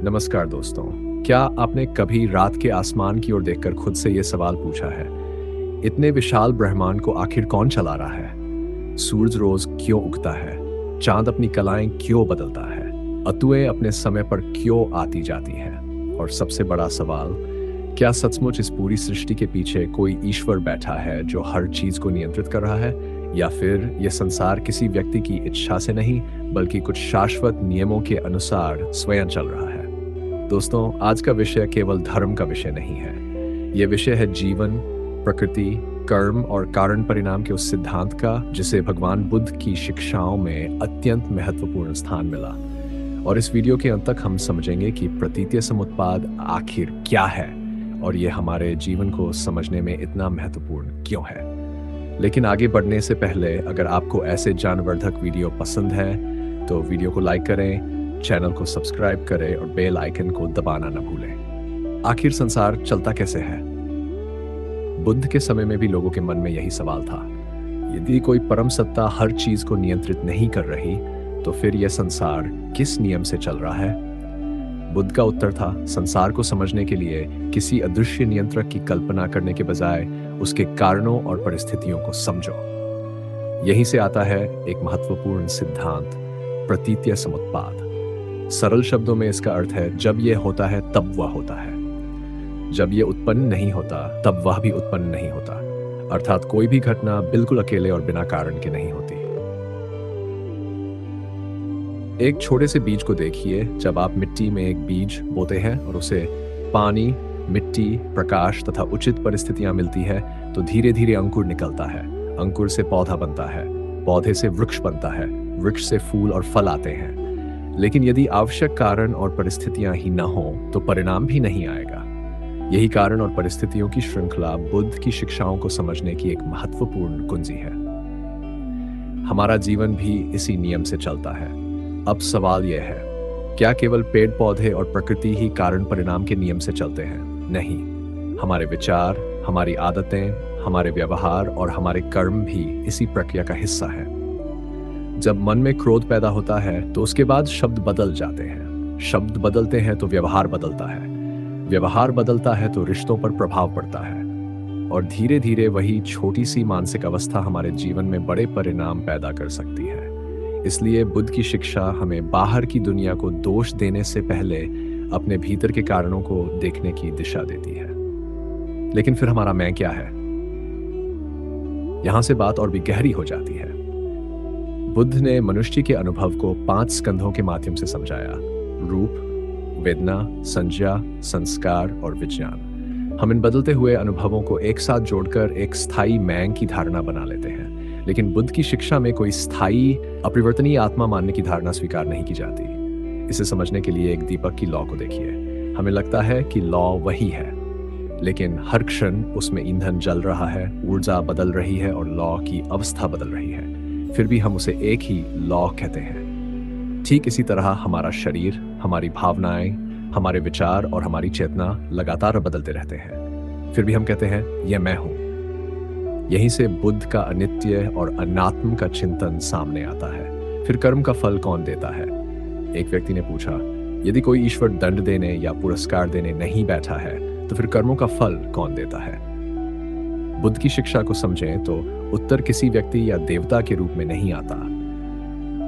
नमस्कार दोस्तों। क्या आपने कभी रात के आसमान की ओर देखकर खुद से ये सवाल पूछा है, इतने विशाल ब्रह्मांड को आखिर कौन चला रहा है? सूरज रोज क्यों उगता है? चांद अपनी कलाएं क्यों बदलता है? अतुएं अपने समय पर क्यों आती जाती हैं? और सबसे बड़ा सवाल, क्या सचमुच इस पूरी सृष्टि के पीछे कोई ईश्वर बैठा है जो हर चीज को नियंत्रित कर रहा है, या फिर यह संसार किसी व्यक्ति की इच्छा से नहीं बल्कि कुछ शाश्वत नियमों के अनुसार स्वयं चल रहा है? दोस्तों, आज का विषय केवल धर्म का विषय नहीं है। यह विषय है जीवन, प्रकृति, कर्म और कारण परिणाम के उस सिद्धांत का जिसे भगवान बुद्ध की शिक्षाओं में अत्यंत महत्वपूर्ण स्थान मिला। और इस वीडियो के अंत तक हम समझेंगे कि प्रतीत्य समुत्पाद आखिर क्या है और यह हमारे जीवन को समझने में इतना महत्वपूर्ण क्यों है। लेकिन आगे बढ़ने से पहले, अगर आपको ऐसे ज्ञानवर्धक वीडियो पसंद है तो वीडियो को लाइक करें, चैनल को सब्सक्राइब करें और बेल आइकन को दबाना न भूलें। आखिर संसार चलता कैसे है? बुद्ध के समय में भी लोगों के मन में यही सवाल था। यदि कोई परम सत्ता हर चीज को नियंत्रित नहीं कर रही तो फिर यह संसार किस नियम से चल रहा है? बुद्ध का उत्तर था, संसार को समझने के लिए किसी अदृश्य नियंत्रक की कल्पना करने के बजाय उसके कारणों और परिस्थितियों को समझो। यहीं से आता है एक महत्वपूर्ण सिद्धांत, प्रतीत्य समुत्पाद। सरल शब्दों में इसका अर्थ है, जब यह होता है तब वह होता है, जब यह उत्पन्न नहीं होता तब वह भी उत्पन्न नहीं होता। अर्थात कोई भी घटना बिल्कुल अकेले और बिना कारण के नहीं होती। एक छोटे से बीज को देखिए। जब आप मिट्टी में एक बीज बोते हैं और उसे पानी, मिट्टी, प्रकाश तथा उचित परिस्थितियां मिलती है तो धीरे धीरे अंकुर निकलता है। अंकुर से पौधा बनता है, पौधे से वृक्ष बनता है, वृक्ष से फूल और फल आते हैं। लेकिन यदि आवश्यक कारण और परिस्थितियां ही न हो तो परिणाम भी नहीं आएगा। यही कारण और परिस्थितियों की श्रृंखला बुद्ध की शिक्षाओं को समझने की एक महत्वपूर्ण कुंजी है। हमारा जीवन भी इसी नियम से चलता है। अब सवाल यह है, क्या केवल पेड़ पौधे और प्रकृति ही कारण परिणाम के नियम से चलते हैं? नहीं, हमारे विचार, हमारी आदतें, हमारे व्यवहार और हमारे कर्म भी इसी प्रक्रिया का हिस्सा है। जब मन में क्रोध पैदा होता है तो उसके बाद शब्द बदल जाते हैं, शब्द बदलते हैं तो व्यवहार बदलता है, व्यवहार बदलता है तो रिश्तों पर प्रभाव पड़ता है, और धीरे धीरे वही छोटी सी मानसिक अवस्था हमारे जीवन में बड़े परिणाम पैदा कर सकती है। इसलिए बुद्ध की शिक्षा हमें बाहर की दुनिया को दोष देने से पहले अपने भीतर के कारणों को देखने की दिशा देती है। लेकिन फिर हमारा मैं क्या है? यहां से बात और भी गहरी हो जाती है। बुद्ध ने मनुष्य के अनुभव को 5 स्कंधों के माध्यम से समझाया: रूप, वेदना, संज्ञा, संस्कार और विज्ञान। हम इन बदलते हुए अनुभवों को एक साथ जोड़कर एक स्थायी मैं की धारणा बना लेते हैं। लेकिन बुद्ध की शिक्षा में कोई स्थायी अपरिवर्तनीय आत्मा मानने की धारणा स्वीकार नहीं की जाती। इसे समझने के लिए एक दीपक की लौ को देखिए। हमें लगता है कि लौ वही है, लेकिन हर क्षण उसमें ईंधन जल रहा है, ऊर्जा बदल रही है और लौ की अवस्था बदल रही है। फिर भी हम उसे एक ही लौ कहते हैं। ठीक इसी तरह हमारा शरीर, हमारी भावनाएं, हमारे विचार और हमारी चेतना लगातार बदलते रहते हैं। फिर भी हम कहते हैं, यह मैं हूं। यहीं से बुद्ध का अनित्य और अनात्म का चिंतन सामने आता है। फिर कर्म का फल कौन देता है? एक व्यक्ति ने पूछा, यदि कोई ईश्वर दंड देने या पुरस्कार देने नहीं बैठा है तो फिर कर्मों का फल कौन देता है? बुद्ध की शिक्षा को समझें तो उत्तर किसी व्यक्ति या देवता के रूप में नहीं आता।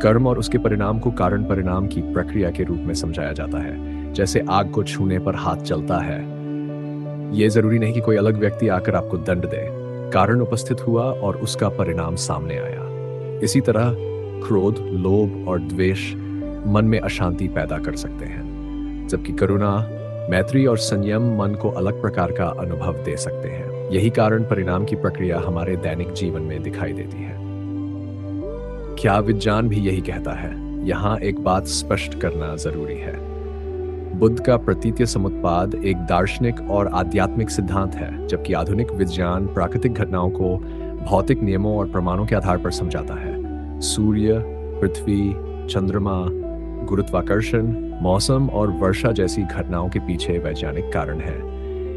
कर्म और उसके परिणाम को कारण परिणाम की प्रक्रिया के रूप में समझाया जाता है। जैसे आग को छूने पर हाथ जलता है, यह जरूरी नहीं कि कोई अलग व्यक्ति आकर आपको दंड दे। कारण उपस्थित हुआ और उसका परिणाम सामने आया। इसी तरह क्रोध, लोभ और द्वेष मन में अशांति पैदा कर सकते हैं, जबकि करुणा, मैत्री और संयम मन को अलग प्रकार का अनुभव दे सकते हैं। यही कारण परिणाम की प्रक्रिया हमारे दैनिक जीवन में दिखाई देती है। क्या विज्ञान भी यही कहता है? यहाँ एक बात स्पष्ट करना जरूरी है। बुद्ध का प्रतीत्य समुत्पाद एक दार्शनिक और आध्यात्मिक सिद्धांत है, जबकि आधुनिक विज्ञान प्राकृतिक घटनाओं को भौतिक नियमों और प्रमाणों के आधार पर समझाता है। सूर्य, पृथ्वी, चंद्रमा, गुरुत्वाकर्षण, मौसम और वर्षा जैसी घटनाओं के पीछे वैज्ञानिक कारण है।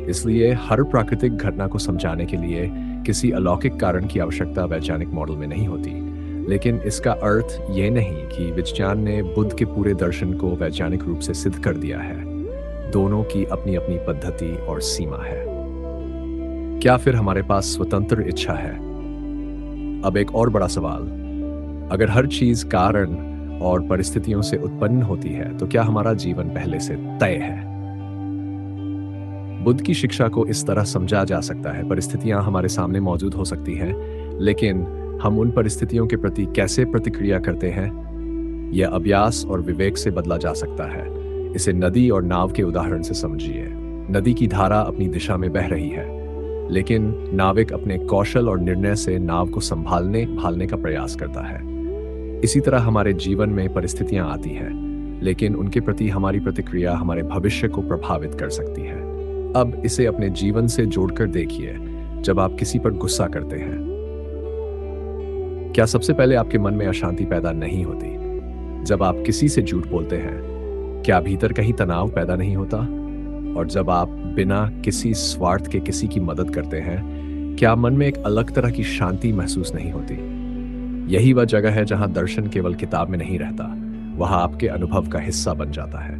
इसलिए हर प्राकृतिक घटना को समझाने के लिए किसी अलौकिक कारण की आवश्यकता वैज्ञानिक मॉडल में नहीं होती। लेकिन इसका अर्थ ये नहीं कि विज्ञान ने बुद्ध के पूरे दर्शन को वैज्ञानिक रूप से सिद्ध कर दिया है। दोनों की अपनी अपनी पद्धति और सीमा है। क्या फिर हमारे पास स्वतंत्र इच्छा है? अब एक और बड़ा सवाल, अगर हर चीज कारण और परिस्थितियों से उत्पन्न होती है तो क्या हमारा जीवन पहले से तय है? बुद्ध की शिक्षा को इस तरह समझा जा सकता है, परिस्थितियां हमारे सामने मौजूद हो सकती हैं, लेकिन हम उन परिस्थितियों के प्रति कैसे प्रतिक्रिया करते हैं यह अभ्यास और विवेक से बदला जा सकता है। इसे नदी और नाव के उदाहरण से समझिए। नदी की धारा अपनी दिशा में बह रही है, लेकिन नाविक अपने कौशल और निर्णय से नाव को संभालने भालने का प्रयास करता है। इसी तरह हमारे जीवन में परिस्थितियां आती हैं, लेकिन उनके प्रति हमारी प्रतिक्रिया हमारे भविष्य को प्रभावित कर सकती है। अब इसे अपने जीवन से जोड़कर देखिए। जब आप किसी पर गुस्सा करते हैं, क्या सबसे पहले आपके मन में अशांति पैदा नहीं होती? जब आप किसी से झूठ बोलते हैं, क्या भीतर कहीं तनाव पैदा नहीं होता? और जब आप बिना किसी स्वार्थ के किसी की मदद करते हैं, क्या मन में एक अलग तरह की शांति महसूस नहीं होती? यही वह जगह है जहां दर्शन केवल किताब में नहीं रहता, वह आपके अनुभव का हिस्सा बन जाता है।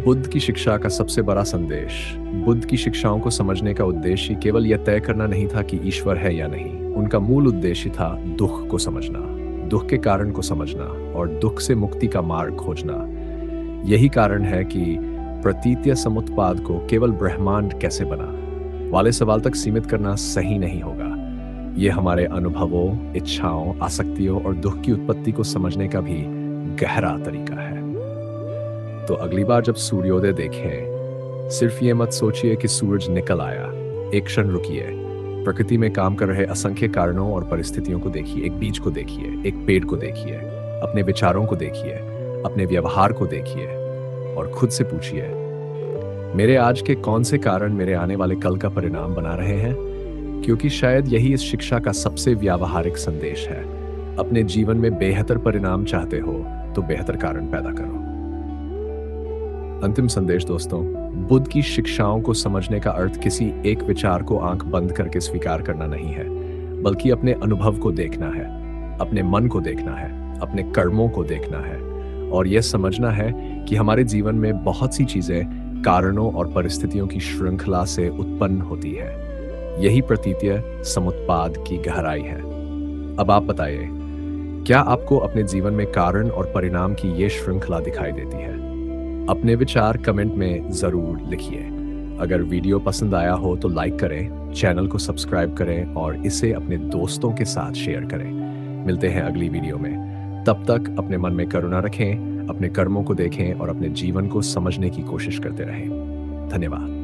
बुद्ध की शिक्षा का सबसे बड़ा संदेश, बुद्ध की शिक्षाओं को समझने का उद्देश्य केवल यह तय करना नहीं था कि ईश्वर है या नहीं। उनका मूल उद्देश्य था दुख को समझना, दुख के कारण को समझना और दुख से मुक्ति का मार्ग खोजना। यही कारण है कि प्रतीत्य समुत्पाद को केवल ब्रह्मांड कैसे बना वाले सवाल तक सीमित करना सही नहीं होगा। यह हमारे अनुभवों, इच्छाओं, आसक्तियों और दुख की उत्पत्ति को समझने का भी गहरा तरीका है। तो अगली बार जब सूर्योदय देखें, सिर्फ ये मत सोचिए कि सूरज निकल आया। एक क्षण रुकिए, प्रकृति में काम कर रहे असंख्य कारणों और परिस्थितियों को देखिए। एक बीज को देखिए, एक पेड़ को देखिए, अपने विचारों को देखिए, अपने व्यवहार को देखिए और खुद से पूछिए, मेरे आज के कौन से कारण मेरे आने वाले कल का परिणाम बना रहे हैं? क्योंकि शायद यही इस शिक्षा का सबसे व्यावहारिक संदेश है। अपने जीवन में बेहतर परिणाम चाहते हो तो बेहतर कारण पैदा करो। अंतिम संदेश दोस्तों, बुद्ध की शिक्षाओं को समझने का अर्थ किसी एक विचार को आंख बंद करके स्वीकार करना नहीं है, बल्कि अपने अनुभव को देखना है, अपने मन को देखना है, अपने कर्मों को देखना है और यह समझना है कि हमारे जीवन में बहुत सी चीजें कारणों और परिस्थितियों की श्रृंखला से उत्पन्न होती है। यही प्रतीत्य समुत्पाद की गहराई है। अब आप बताइए, क्या आपको अपने जीवन में कारण और परिणाम की यह श्रृंखला दिखाई देती है? अपने विचार कमेंट में जरूर लिखिए। अगर वीडियो पसंद आया हो तो लाइक करें, चैनल को सब्सक्राइब करें और इसे अपने दोस्तों के साथ शेयर करें। मिलते हैं अगली वीडियो में। तब तक अपने मन में करुणा रखें, अपने कर्मों को देखें और अपने जीवन को समझने की कोशिश करते रहें। धन्यवाद।